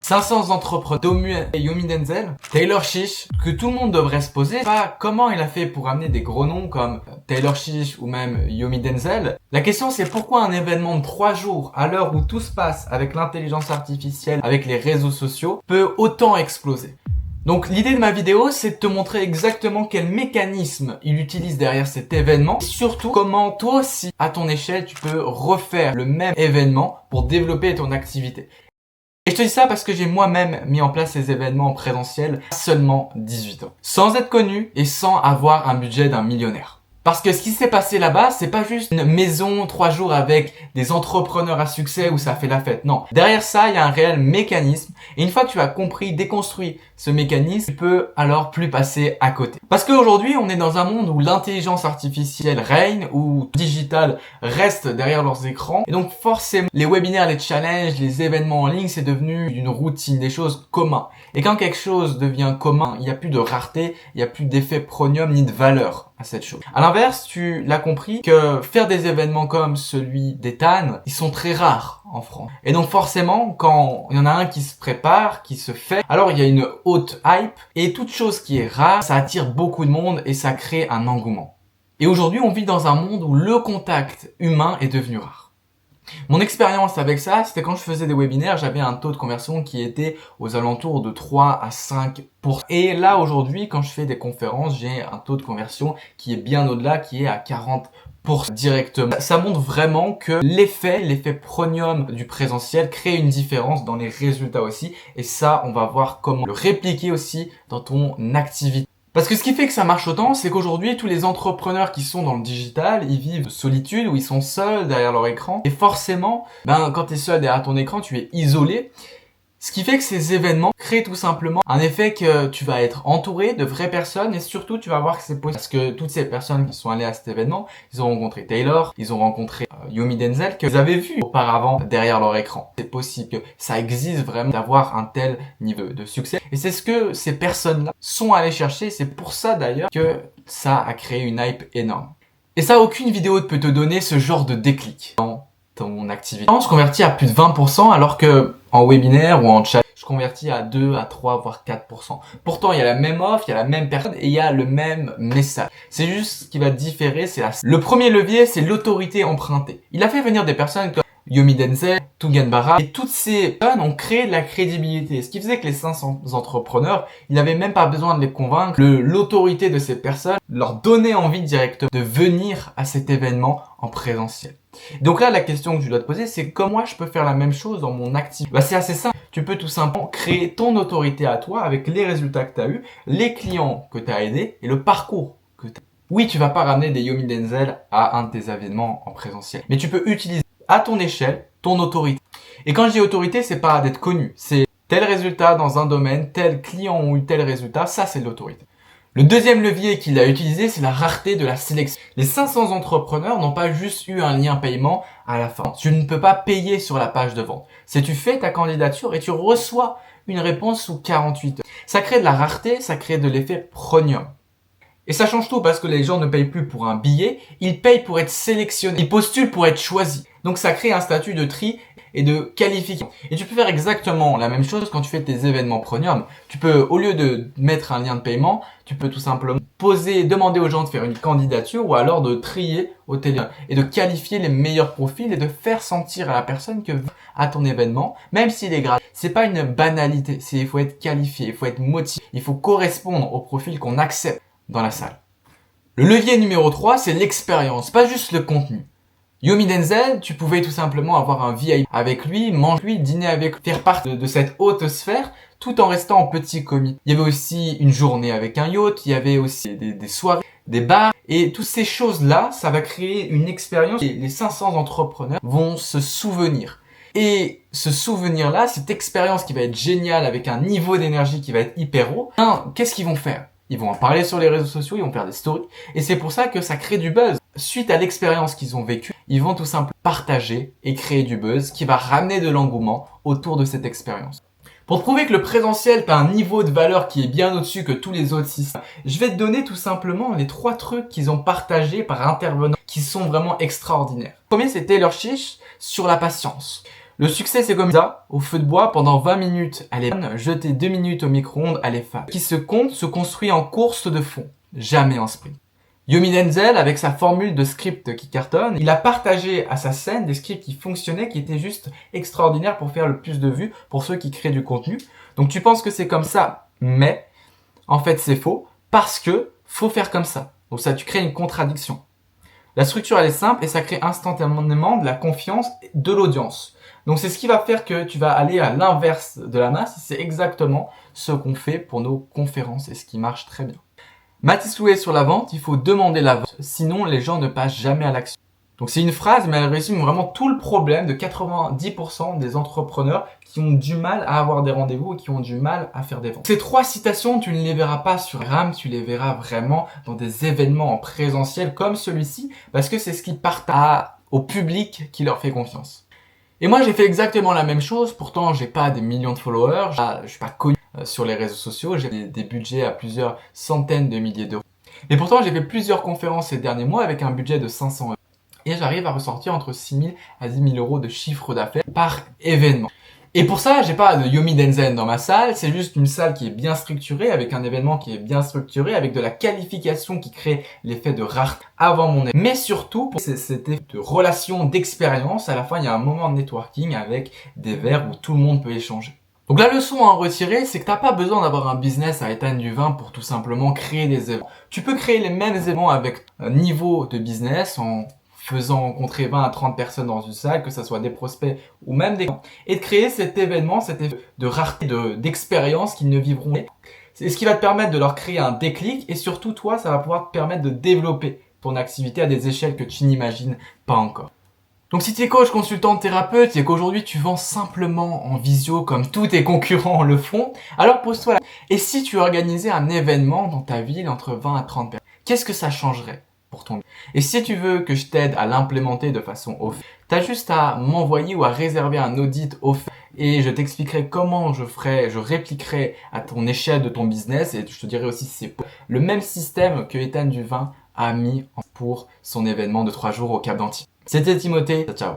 500 entrepreneurs, Domu et Yomi Denzel, Taylor Swift, que tout le monde devrait se poser, pas comment il a fait pour amener des gros noms comme Taylor Swift ou même Yomi Denzel. La question c'est pourquoi un événement de 3 jours, à l'heure où tout se passe avec l'intelligence artificielle, avec les réseaux sociaux, peut autant exploser. Donc l'idée de ma vidéo, c'est de te montrer exactement quel mécanisme il utilise derrière cet événement, et surtout comment toi aussi, à ton échelle, tu peux refaire le même événement pour développer ton activité. Et je te dis ça parce que j'ai moi-même mis en place ces événements en présentiel à seulement 18 ans. Sans être connu et sans avoir un budget d'un millionnaire. Parce que ce qui s'est passé là-bas, c'est pas juste une maison 3 jours avec des entrepreneurs à succès où ça fait la fête. Non. Derrière ça, il y a un réel mécanisme. Et une fois que tu as compris, déconstruit ce mécanisme, tu peux alors plus passer à côté. Parce qu'aujourd'hui, on est dans un monde où l'intelligence artificielle règne, où le digital reste derrière leurs écrans. Et donc forcément, les webinaires, les challenges, les événements en ligne, c'est devenu une routine, des choses communes. Et quand quelque chose devient commun, il n'y a plus de rareté, il n'y a plus d'effet premium ni de valeur à cette chose. À l'inverse, tu l'as compris que faire des événements comme celui d'Ethan, ils sont très rares en France. Et donc forcément, quand il y en a un qui se prépare, qui se fait, alors il y a une haute hype et toute chose qui est rare, ça attire beaucoup de monde et ça crée un engouement. Et aujourd'hui, on vit dans un monde où le contact humain est devenu rare. Mon expérience avec ça, c'était quand je faisais des webinaires, j'avais un taux de conversion qui était aux alentours de 3 à 5%. Et là, aujourd'hui, quand je fais des conférences, j'ai un taux de conversion qui est bien au-delà, qui est à 40% directement. Ça montre vraiment que l'effet premium du présentiel crée une différence dans les résultats aussi. Et ça, on va voir comment le répliquer aussi dans ton activité. Parce que ce qui fait que ça marche autant, c'est qu'aujourd'hui, tous les entrepreneurs qui sont dans le digital, ils vivent de solitude, où ils sont seuls derrière leur écran. Et forcément, quand tu es seul derrière ton écran, tu es isolé. Ce qui fait que ces événements créent tout simplement un effet que tu vas être entouré de vraies personnes et surtout tu vas voir que c'est possible. Parce que toutes ces personnes qui sont allées à cet événement, ils ont rencontré Taylor, ils ont rencontré Yomi Denzel que vous avez vu auparavant derrière leur écran. C'est possible que ça existe vraiment d'avoir un tel niveau de succès. Et c'est ce que ces personnes-là sont allées chercher. C'est pour ça d'ailleurs que ça a créé une hype énorme. Et ça, aucune vidéo ne peut te donner ce genre de déclic dans ton activité. On se convertit à plus de 20% alors que en webinaire ou en chat, je convertis à 2, à 3, voire 4%. Pourtant, il y a la même offre, il y a la même personne et il y a le même message. C'est juste ce qui va différer, c'est le premier levier, c'est l'autorité empruntée. Il a fait venir des personnes comme Yomi Denzel, Tungan Barra, et toutes ces personnes ont créé de la crédibilité. Ce qui faisait que les 500 entrepreneurs, ils n'avaient même pas besoin de les convaincre. L'autorité de ces personnes leur donnait envie directement de venir à cet événement en présentiel. Donc là, la question que tu dois te poser, c'est comment je peux faire la même chose dans mon activité. C'est assez simple. Tu peux tout simplement créer ton autorité à toi avec les résultats que tu as eus, les clients que tu as aidés et le parcours que tu as. Oui, tu vas pas ramener des Yomi Denzel à un de tes événements en présentiel, mais tu peux utiliser à ton échelle ton autorité. Et quand je dis autorité, c'est pas d'être connu, c'est tel résultat dans un domaine, tel client ont eu tel résultat, ça c'est de l'autorité. Le deuxième levier qu'il a utilisé, c'est la rareté de la sélection. Les 500 entrepreneurs n'ont pas juste eu un lien paiement à la fin. Tu ne peux pas payer sur la page de vente. C'est tu fais ta candidature et tu reçois une réponse sous 48 heures. Ça crée de la rareté, ça crée de l'effet premium. Et ça change tout parce que les gens ne payent plus pour un billet, ils payent pour être sélectionnés, ils postulent pour être choisis. Donc ça crée un statut de tri et de qualification. Et tu peux faire exactement la même chose quand tu fais tes événements premium. Tu peux, au lieu de mettre un lien de paiement, tu peux tout simplement demander aux gens de faire une candidature ou alors de trier au téléphone et de qualifier les meilleurs profils et de faire sentir à la personne que à ton événement, même s'il est gratuit. C'est pas une banalité, il faut être qualifié, il faut être motivé, il faut correspondre au profil qu'on accepte dans la salle. Le levier numéro 3, c'est l'expérience, pas juste le contenu. Yomi Denzel, tu pouvais tout simplement avoir un VIP avec lui, manger avec lui, dîner avec lui, faire partie de cette haute sphère tout en restant en petit comité. Il y avait aussi une journée avec un yacht, il y avait aussi des soirées, des bars et toutes ces choses-là, ça va créer une expérience et les 500 entrepreneurs vont se souvenir. Et ce souvenir-là, cette expérience qui va être géniale avec un niveau d'énergie qui va être hyper haut, qu'est-ce qu'ils vont faire ? Ils vont en parler sur les réseaux sociaux, ils vont faire des stories. Et c'est pour ça que ça crée du buzz. Suite à l'expérience qu'ils ont vécue, ils vont tout simplement partager et créer du buzz qui va ramener de l'engouement autour de cette expérience. Pour te prouver que le présentiel a un niveau de valeur qui est bien au-dessus que tous les autres systèmes, je vais te donner tout simplement les 3 trucs qu'ils ont partagés par intervenants qui sont vraiment extraordinaires. Le premier, c'est Taylor Swift sur la patience. Le succès, c'est comme ça, au feu de bois, pendant 20 minutes, elle est bonne, jeter 2 minutes au micro-ondes, elle est fade. Ce qui se compte se construit en course de fond, jamais en sprint. Yomi Denzel, avec sa formule de script qui cartonne, il a partagé à sa scène des scripts qui fonctionnaient, qui étaient juste extraordinaires pour faire le plus de vues pour ceux qui créent du contenu. Donc tu penses que c'est comme ça, mais en fait c'est faux, parce que faut faire comme ça. Donc ça, tu crées une contradiction. La structure, elle est simple et ça crée instantanément de la confiance de l'audience. Donc c'est ce qui va faire que tu vas aller à l'inverse de la masse. C'est exactement ce qu'on fait pour nos conférences et ce qui marche très bien. Mathis Louet sur la vente, il faut demander la vente, sinon les gens ne passent jamais à l'action. Donc c'est une phrase, mais elle résume vraiment tout le problème de 90% des entrepreneurs qui ont du mal à avoir des rendez-vous et qui ont du mal à faire des ventes. Ces 3 citations, tu ne les verras pas sur RAM, tu les verras vraiment dans des événements en présentiel comme celui-ci, parce que c'est ce qui partage au public qui leur fait confiance. Et moi, j'ai fait exactement la même chose. Pourtant, j'ai pas des millions de followers, je suis pas connu sur les réseaux sociaux, j'ai des budgets à plusieurs centaines de milliers d'euros. Et pourtant, j'ai fait plusieurs conférences ces derniers mois avec un budget de 500 euros. Et j'arrive à ressortir entre 6 000 à 10 000 euros de chiffre d'affaires par événement. Et pour ça, j'ai pas de Yomi Denzel dans ma salle, c'est juste une salle qui est bien structurée, avec un événement qui est bien structuré, avec de la qualification qui crée l'effet de rareté avant mon événement. Mais surtout, cet effet de relation, d'expérience, à la fin, il y a un moment de networking avec des verres où tout le monde peut échanger. Donc la leçon à en retirer, c'est que t'as pas besoin d'avoir un business à éteindre du vin pour tout simplement créer des événements. Tu peux créer les mêmes événements avec un niveau de business en faisant rencontrer 20 à 30 personnes dans une salle, que ce soit des prospects ou même des clients, et de créer cet événement, cet effet de rareté, d'expérience qu'ils ne vivront pas. C'est ce qui va te permettre de leur créer un déclic et surtout toi, ça va pouvoir te permettre de développer ton activité à des échelles que tu n'imagines pas encore. Donc si tu es coach, consultant, thérapeute et qu'aujourd'hui tu vends simplement en visio comme tous tes concurrents le font, alors pose-toi la question. Et si tu organisais un événement dans ta ville entre 20 à 30 personnes, qu'est-ce que ça changerait pour ton business? Et si tu veux que je t'aide à l'implémenter de façon offerte, tu as juste à m'envoyer ou à réserver un audit offert et je t'expliquerai comment je répliquerai à ton échelle de ton business et je te dirai aussi si c'est le même système que Ethan Duvin a mis pour son événement de 3 jours au Cap d'Antibes. C'était Timothée, ciao.